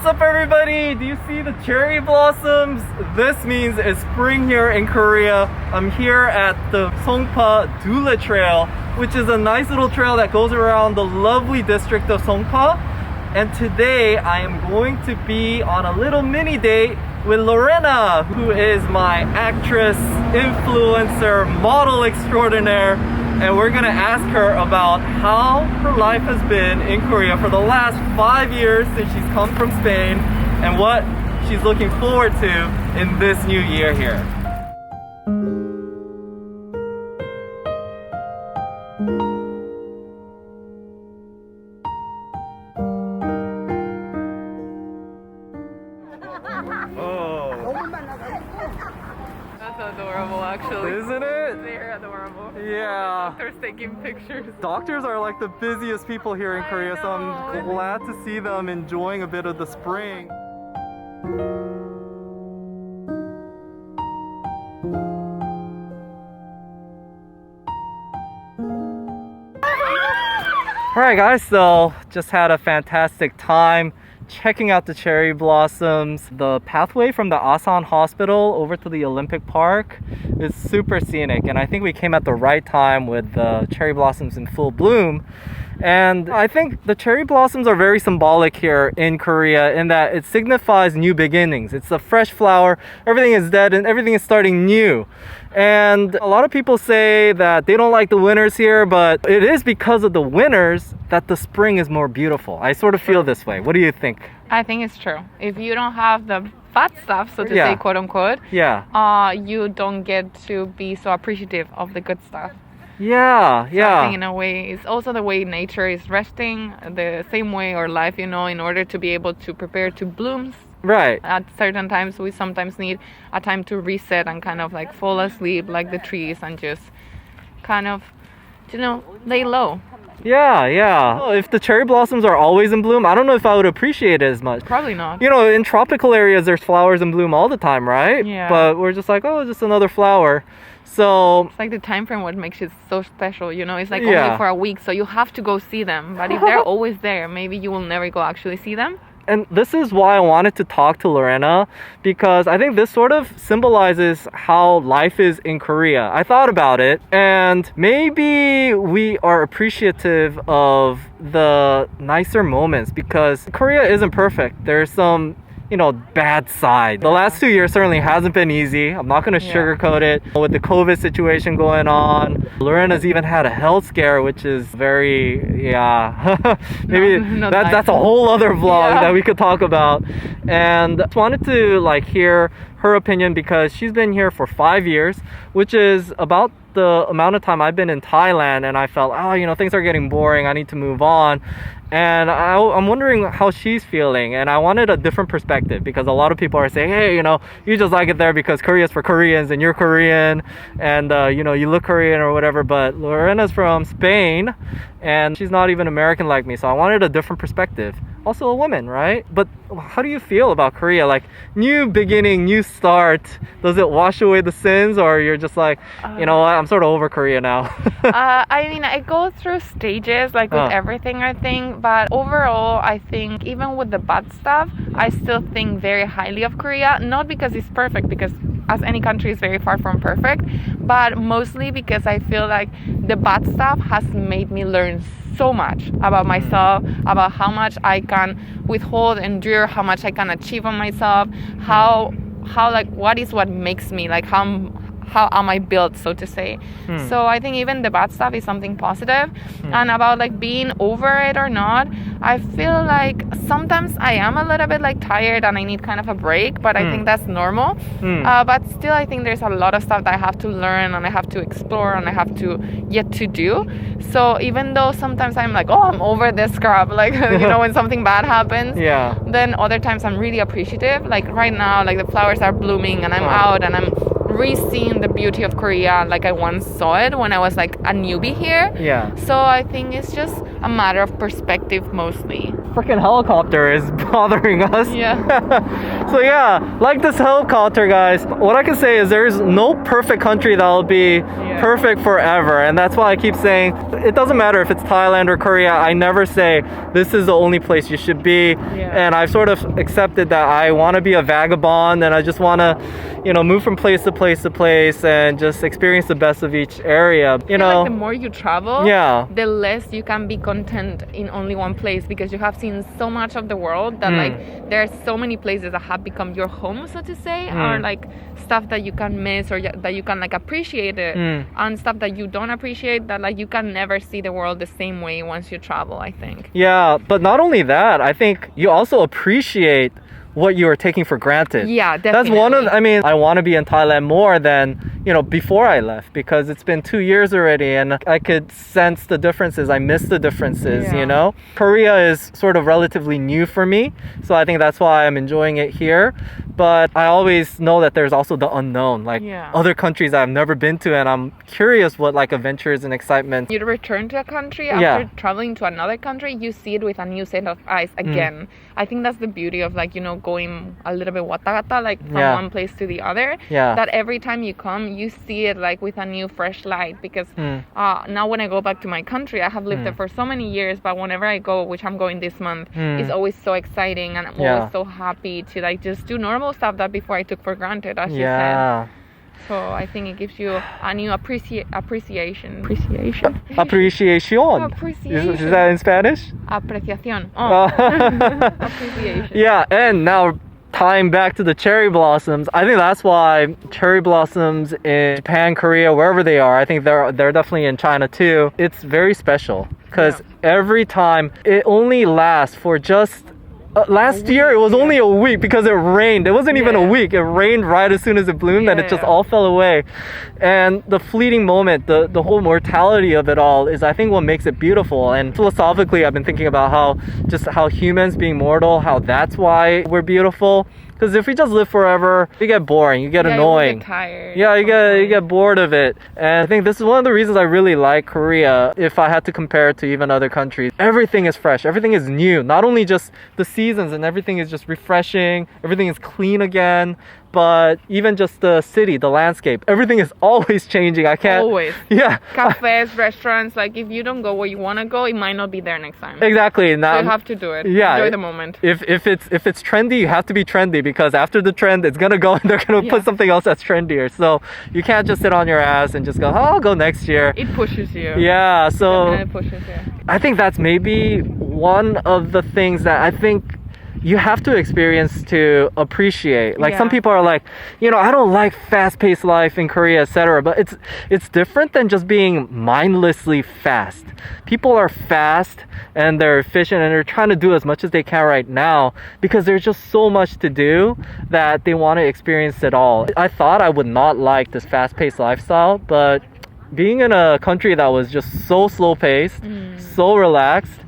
What's up, everybody? Do you see the cherry blossoms? This means it's spring here in Korea. I'm here at the Songpa-gu trail, which is a nice little trail that goes around the lovely district of Songpa. And today I am going to be on a little mini date with Lorena, who is my actress, influencer, model extraordinaire. And we're gonna ask her about how her life has been in Korea for the last 5 years since she's come from Spain and what she's looking forward to in this new year here. That's adorable, actually. Isn't it? They're adorable. Yeah. Doctors taking pictures. Doctors are like the busiest people here in Korea, so I'm glad to see them enjoying a bit of the spring. Alright guys, so just had a fantastic time checking out the cherry blossoms. The pathway from the Asan Hospital over to the Olympic Park is super scenic, and I think we came at the right time with the cherry blossoms in full bloom. And I think the cherry blossoms are very symbolic here in Korea in that it signifies new beginnings. It's a fresh flower, everything is dead and everything is starting new. And a lot of people say that they don't like the winters here, but it is because of the winters that the spring is more beautiful. I sort of feel this way. What do you think? I think it's true. If you don't have the bad stuff, so to say, quote unquote, you don't get to be so appreciative of the good stuff. Yeah. I think in a way, it's also the way nature is resting, the same way our life, in order to be able to prepare to blooms. Right. At certain times, we sometimes need a time to reset and kind of like fall asleep like the trees and just kind of, lay low. Yeah. Oh, if the cherry blossoms are always in bloom, I don't know if I would appreciate it as much. Probably not. In tropical areas, there's flowers in bloom all the time, right? Yeah. But we're just like, oh, just another flower. So it's like the time frame what makes it so special, it's like only for a week, so you have to go see them. But if they're always there, maybe you will never go actually see them. And this is why I wanted to talk to Lorena, because I think this sort of symbolizes how life is in Korea. I thought about it, and maybe we are appreciative of the nicer moments because Korea isn't perfect. There's some bad side. The last 2 years certainly hasn't been easy. I'm not going to sugarcoat it. With the COVID situation going on, Lorena's even had a health scare, which is very, maybe that's a whole other vlog that we could talk about. And I just wanted to hear her opinion because she's been here for 5 years, which is about the amount of time I've been in Thailand, and I felt, things are getting boring, I need to move on. And I'm wondering how she's feeling, and I wanted a different perspective because a lot of people are saying, hey, you just like it there because Korea's for Koreans and you're Korean and you look Korean or whatever. But Lorena's from Spain and she's not even American like me, so I wanted a different perspective. Also a woman, right? But how do you feel about Korea? Like, new beginning, new start. Does it wash away the sins, or you're just like, I'm sort of over Korea now? I go through stages with everything, I think. But overall, I think even with the bad stuff, I still think very highly of Korea. Not because it's perfect, because as any country is very far from perfect, but mostly because I feel like the bad stuff has made me learn so much about myself, about how much I can withhold, endure, how much I can achieve on myself, how what makes me, how am I built, so to say. So I think even the bad stuff is something positive. And about being over it or not, I feel like sometimes I am a little bit tired and I need kind of a break, but I think that's normal. But still, I think there's a lot of stuff that I have to learn and I have to explore and I have to yet to do. So even though sometimes I'm like, I'm over this crap, when something bad happens, then other times I'm really appreciative. Like right now, the flowers are blooming and I'm out and I'm re-seeing the beauty of Korea like I once saw it when I was like a newbie here. Yeah. So I think it's just a matter of perspective mostly. Freaking helicopter is bothering us. Yeah. So yeah, like this helicopter, guys, what I can say is there's no perfect country that will be perfect forever. And that's why I keep saying it doesn't matter if it's Thailand or Korea. I never say this is the only place you should be. And I've sort of accepted that I want to be a vagabond and I just want to, move from place to place to place and just experience the best of each area. Like the more you travel, the less you can be content in only one place because you have seen so much of the world that like there are so many places that have become your home, so to say, or like stuff that you can miss or that you can like appreciate it, and stuff that you don't appreciate that like you can never see the world the same way once you travel, I think. Yeah, but not only that, I think you also appreciate what you are taking for granted. Yeah, definitely. That's one of, I want to be in Thailand more than, before I left because it's been 2 years already and I could sense the differences. I miss the differences, Korea is sort of relatively new for me. So I think that's why I'm enjoying it here. But I always know that there's also the unknown, like other countries I've never been to and I'm curious what like adventures and excitement. You return to a country after traveling to another country, you see it with a new set of eyes again. I think that's the beauty of like, going a little bit watagata, like from one place to the other. That every time you come, you see it like with a new fresh light because now when I go back to my country, I have lived there for so many years, but whenever I go, which I'm going this month, it's always so exciting and I'm always so happy to like just do normal stuff that before I took for granted, as you said. So I think it gives you a new appreciation. Appreciation. Appreciation. Is that in Spanish? Apreciación. Oh. Appreciation. Yeah, and now tying back to the cherry blossoms, I think that's why cherry blossoms in Japan, Korea, wherever they are, I think they're definitely in China too. It's very special because every time it only lasts for just last year it was only a week because it rained. It wasn't even a week. It rained right as soon as it bloomed and it just all fell away. And the fleeting moment, the whole mortality of it all is I think what makes it beautiful. And philosophically I've been thinking about how humans being mortal, how that's why we're beautiful. Because if we just live forever, you get boring, you get annoying. You get tired. Yeah, you get bored of it. And I think this is one of the reasons I really like Korea. If I had to compare it to even other countries, everything is fresh, everything is new. Not only just the seasons and everything is just refreshing, everything is clean again, but even just the city, the landscape, everything is always changing. I can't. Always. Yeah. Cafes, restaurants, like if you don't go where you want to go, it might not be there next time. Exactly. Now, so you have to do it. Yeah. Enjoy the moment. If it's trendy, you have to be trendy because after the trend, it's gonna go and they're gonna put something else that's trendier. So you can't just sit on your ass and just go, I'll go next year. It pushes you. Yeah. So it pushes you. I think that's maybe one of the things that I think you have to experience to appreciate. Like some people are like, I don't like fast-paced life in Korea, etc. But it's different than just being mindlessly fast. People are fast and they're efficient and they're trying to do as much as they can right now because there's just so much to do that they want to experience it all. I thought I would not like this fast-paced lifestyle, but being in a country that was just so slow-paced, so relaxed,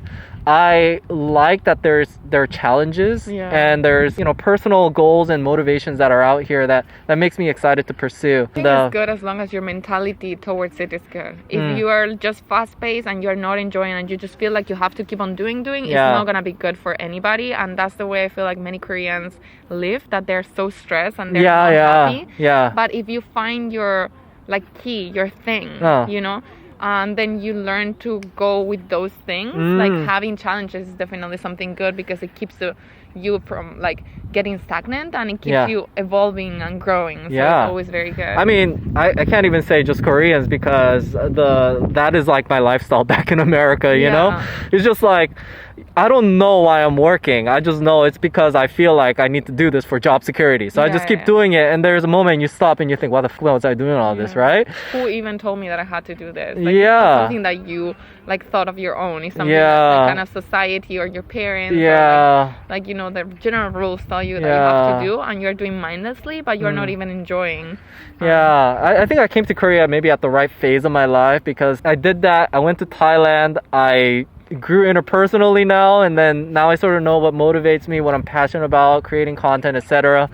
I like that there are challenges and there's personal goals and motivations that are out here that makes me excited to pursue. I think it's good as long as your mentality towards it is good. If you are just fast paced and you're not enjoying and you just feel like you have to keep on doing, it's not gonna be good for anybody. And that's the way I feel like many Koreans live, that they're so stressed and they're not happy. Yeah. But if you find your key, your thing, and then you learn to go with those things. Like having challenges is definitely something good because it keeps you from like getting stagnant and it keeps you evolving and growing. So it's always very good. I mean, I can't even say just Koreans because that is like my lifestyle back in America, It's just like I don't know why I'm working. I just know it's because I feel like I need to do this for job security. So I just keep doing it. And there's a moment you stop and you think, why the fuck was I doing all this, right? Who even told me that I had to do this? Like, it's not something that you thought of your own. It's something that kind of society or your parents or like the general rules tell you that you have to do, and you're doing mindlessly, but you're not even enjoying. I think I came to Korea maybe at the right phase of my life because I did that. I went to Thailand. I grew interpersonally now, and then now I sort of know what motivates me, what I'm passionate about, creating content, etc.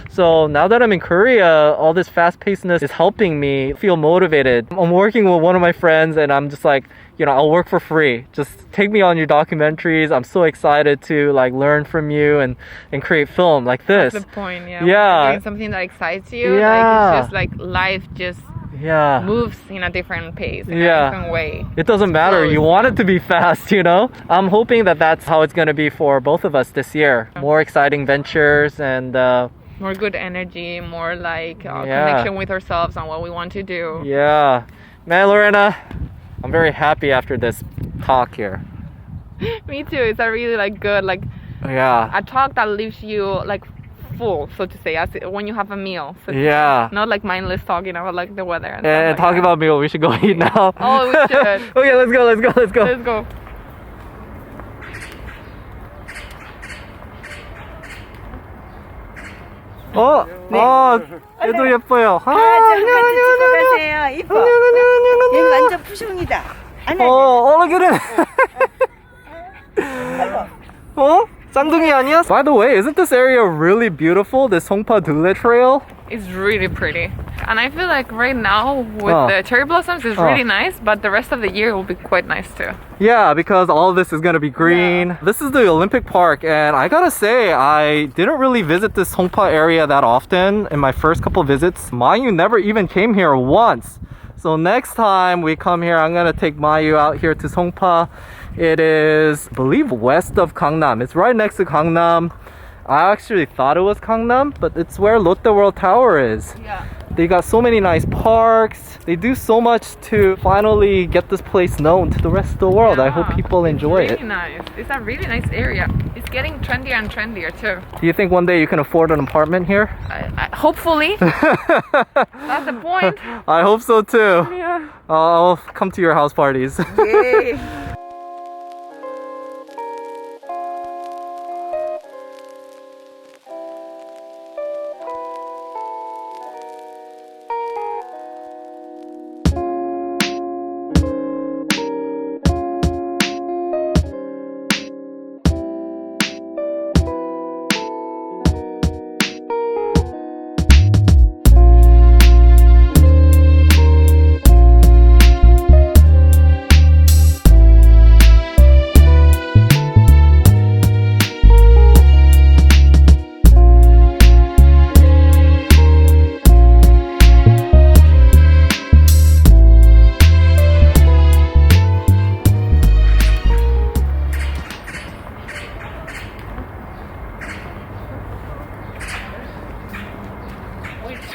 So now that I'm in Korea, all this fast-pacedness is helping me feel motivated. I'm working with one of my friends, and I'm just like, you know, I'll work for free. Just take me on your documentaries. I'm so excited to like learn from you and create film like this. That's the point, yeah. Yeah. When you're doing something that excites you. Yeah. Like, it's just like life just Yeah. moves in a different pace, in Yeah. a different way. It doesn't matter. Flows. You want it to be fast, you know? I'm hoping that that's how it's going to be for both of us this year. More exciting ventures and More good energy, more like Yeah. connection with ourselves and what we want to do. yeah. Man, Lorena, I'm very happy after this talk here. Me too. It's a really like good like Yeah. a talk that leaves you like full, so to say, as when you have a meal. So to Yeah. say. Not like mindless talking about like the weather. And, And stuff like talking that. about meal, we should go eat now. Oh, we should. Okay, let's go. Let's go. 얘도 예뻐요. 아, 저 한가지 찍고 가세요. 이뻐. 얘는 완전 푸숑이다. 아니, look at it. 쌍둥이 아니야? By the way, isn't this area really beautiful? This 송파두레 trail? It's really pretty. And I feel like right now with the cherry blossoms is really nice, but the rest of the year will be quite nice too. Yeah, because all of this is gonna be green. Yeah. This is the Olympic Park, and I gotta say, I didn't really visit this Songpa area that often in my first couple visits. Mayu never even came here once. So next time we come here, I'm gonna take Mayu out here to Songpa. It is, I believe, west of Gangnam. It's right next to Gangnam. I actually thought it was Gangnam, but it's where Lotte World Tower is. Yeah. They got so many nice parks. They do so much to finally get this place known to the rest of the world. I hope people enjoy it's it. really nice. It's a really nice area. It's getting trendier and trendier too. Do you think one day you can afford an apartment here? Hopefully. That's the point. I hope so too. Yeah. I'll come to your house parties. 예.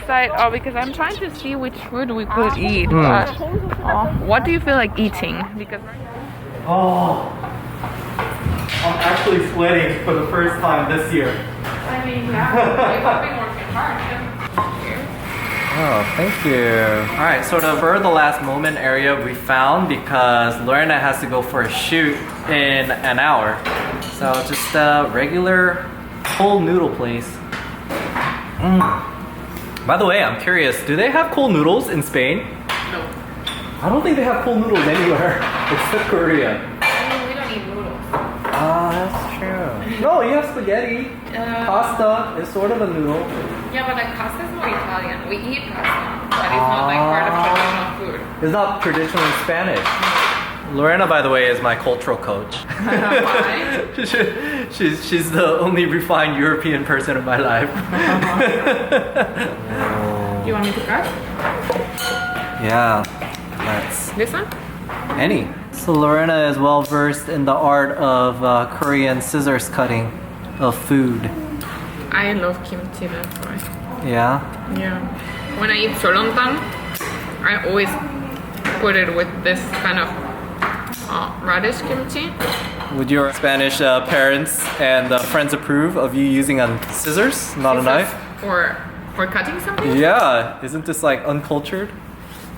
Side, because I'm trying to see which food we could eat. But, what do you feel like eating? Because Oh, I'm actually sweating for the first time this year. I mean, yeah, you have been working hard. Oh, thank you. All right, so the for the last moment area we found because Lorena has to go for a shoot in an hour. So just a regular cool noodle place. By the way, I'm curious, do they have cool noodles in Spain? No. I don't think they have cool noodles anywhere except Korea. I mean, we don't eat noodles. Ah, that's true. No, you have spaghetti. Pasta is sort of a noodle. Yeah, but like pasta is more Italian. We eat pasta, but it's not like part of traditional food. It's not traditionally Spanish. Lorena, by the way, is my cultural coach. Why? she's the only refined European person in my life. Do you want me to cut? Yeah, let's. This one? Any. So Lorena is well versed in the art of Korean scissors cutting of food. I love kimchi, that's why. Yeah? Yeah. When I eat solontan, I always put it with this kind of radish kimchi. Would your Spanish parents and friends approve of you using a scissors, not a knife? For cutting something? Yeah, isn't this like uncultured?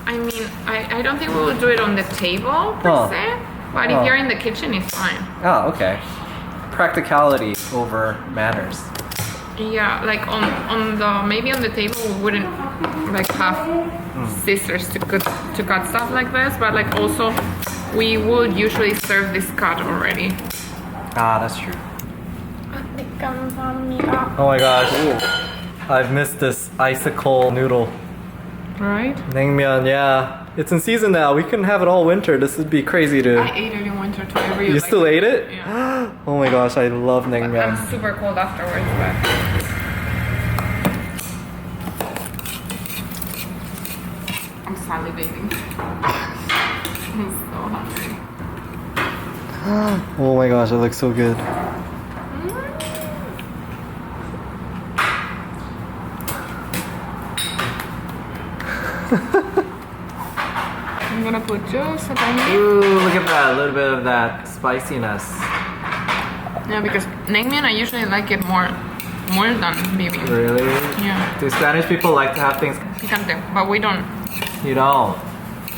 I mean, I don't think we will do it on the table per se, but if you're in the kitchen, it's fine. Oh, okay. Practicality over manners. Yeah, like on the maybe on the table we wouldn't like have scissors to cut stuff like this, but like also we would usually serve this cut already. Ah, that's true. 감사합니다. Oh my gosh. I've missed this icicle noodle. Right? Naengmyeon, yeah. It's in season now. We couldn't have it all winter. This would be crazy to... I ate it in winter too. I really You like still ate it? Yeah. Oh my gosh, I love I'm naengmyeon. super cold afterwards, but I'm salivating. I'm so hungry. Oh my gosh, it looks so good. I'm gonna put just a tiny. Ooh, look at that. A little bit of that spiciness. Yeah, because naengmyeon I usually like it more than baby. Really? Yeah, Do Spanish people like to have things? picante, but we don't You don't.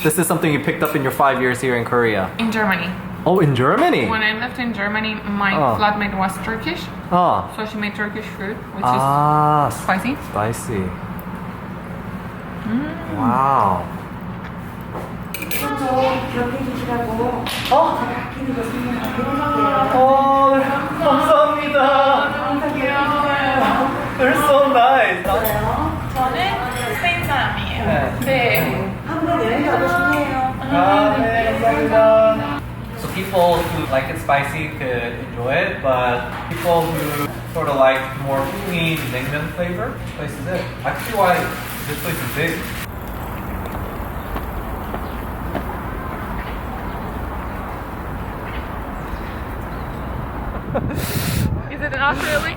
This is something you picked up in your 5 years here in Korea. in Germany. Oh, in Germany? When I lived in Germany, my Oh. flatmate was Turkish, Oh. so she made Turkish food, which Ah, is spicy. spicy. Wow. 기억해 주시라고 아끼는 거 설명해드릴게요. Oh, 감사합니다. They're so nice. 저는 스페인 사람이에요. 네. 네. 한번 여행 가고 싶네요. 아, 네, 감사합니다. So people who like it spicy could enjoy it, but people who sort of like more clean naengmyeon flavor, this place is it. I can see why this place is big. Is it enough really?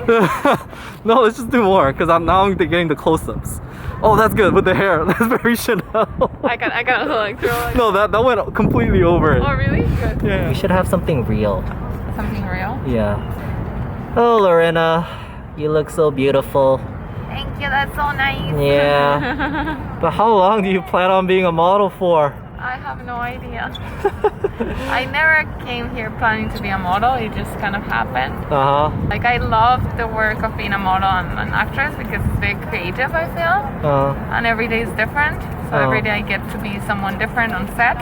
No, let's just do more because now I'm getting the close-ups. Oh, that's good with the hair. That's very Chanel. I can also like throw like. No, that went completely over it. Oh really? Good. Yeah. We should have something real. Something real. Yeah. Oh, Lorena, you look so beautiful. Thank you. That's so nice. Yeah. But how long do you plan on being a model for? I have no idea. I never came here planning to be a model. It just kind of happened. Uh-huh. Like I love the work of being a model and an actress because it's very creative, I feel. And every day is different. So every day I get to be someone different on set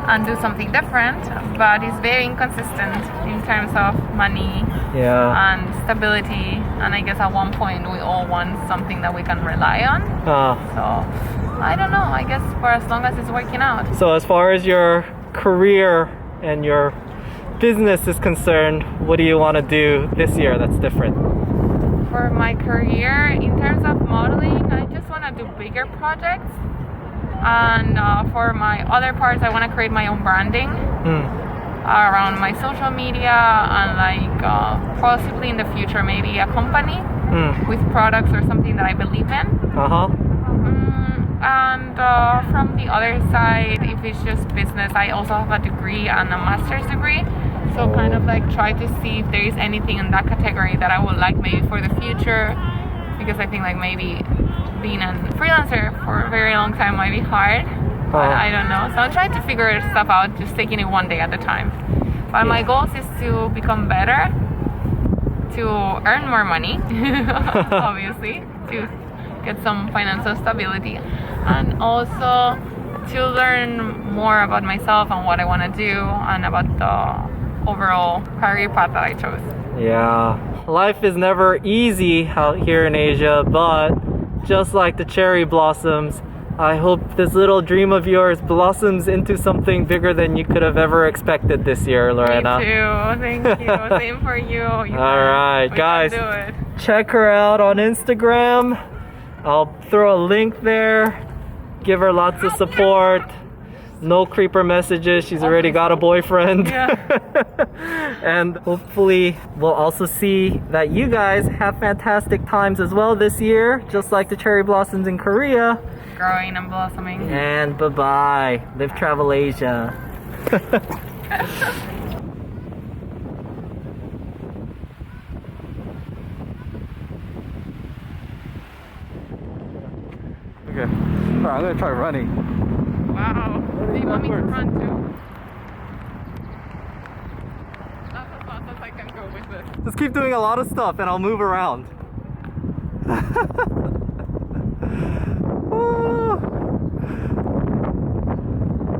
and do something different. But it's very inconsistent in terms of money Yeah. and stability. And I guess at one point we all want something that we can rely on. So I don't know. I guess for as long as it's working out. So as far as your career and your business is concerned, what do you want to do this year that's different? For my career, in terms of modeling, I just want to do bigger projects. And for my other parts, I want to create my own branding around my social media and like possibly in the future maybe a company with products or something that I believe in. Uh-huh. And from the other side, if it's just business, I also have a degree and a master's degree. So kind of like try to see if there is anything in that category that I would like maybe for the future. Because I think like maybe being a freelancer for a very long time might be hard. But I don't know. So I'm trying to figure stuff out, just taking it one day at a time. But my goals is to become better, to earn more money, obviously, to get some financial stability, and also to learn more about myself and what I want to do and about the overall career path that I chose. Yeah. Life is never easy out here in Asia, but just like the cherry blossoms, I hope this little dream of yours blossoms into something bigger than you could have ever expected this year, Lorena. Me too. Thank you. Same for you. Alright, guys. We can do it. Check her out on Instagram. I'll throw a link there. Give her lots of support. No creeper messages. She's already got a boyfriend. Yeah. And hopefully we'll also see that you guys have fantastic times as well this year, just like the cherry blossoms in Korea. Growing and blossoming. And bye-bye. Live Travel Asia. Okay. Alright, I'm gonna try running. Wow. Do you want me to run too? Not as fast as I can go with this. Just keep doing a lot of stuff and I'll move around.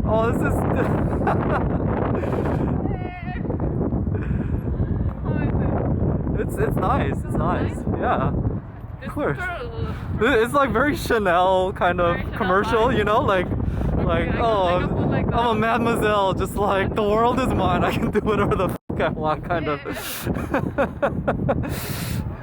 Oh, this is. It's nice. It's nice. Yeah. Of course. It's like very Chanel kind of Very Chanel commercial, vibe. you know, like I can put like I'm a that. mademoiselle, just like the world is mine. I can do whatever the fuck I want, kind of.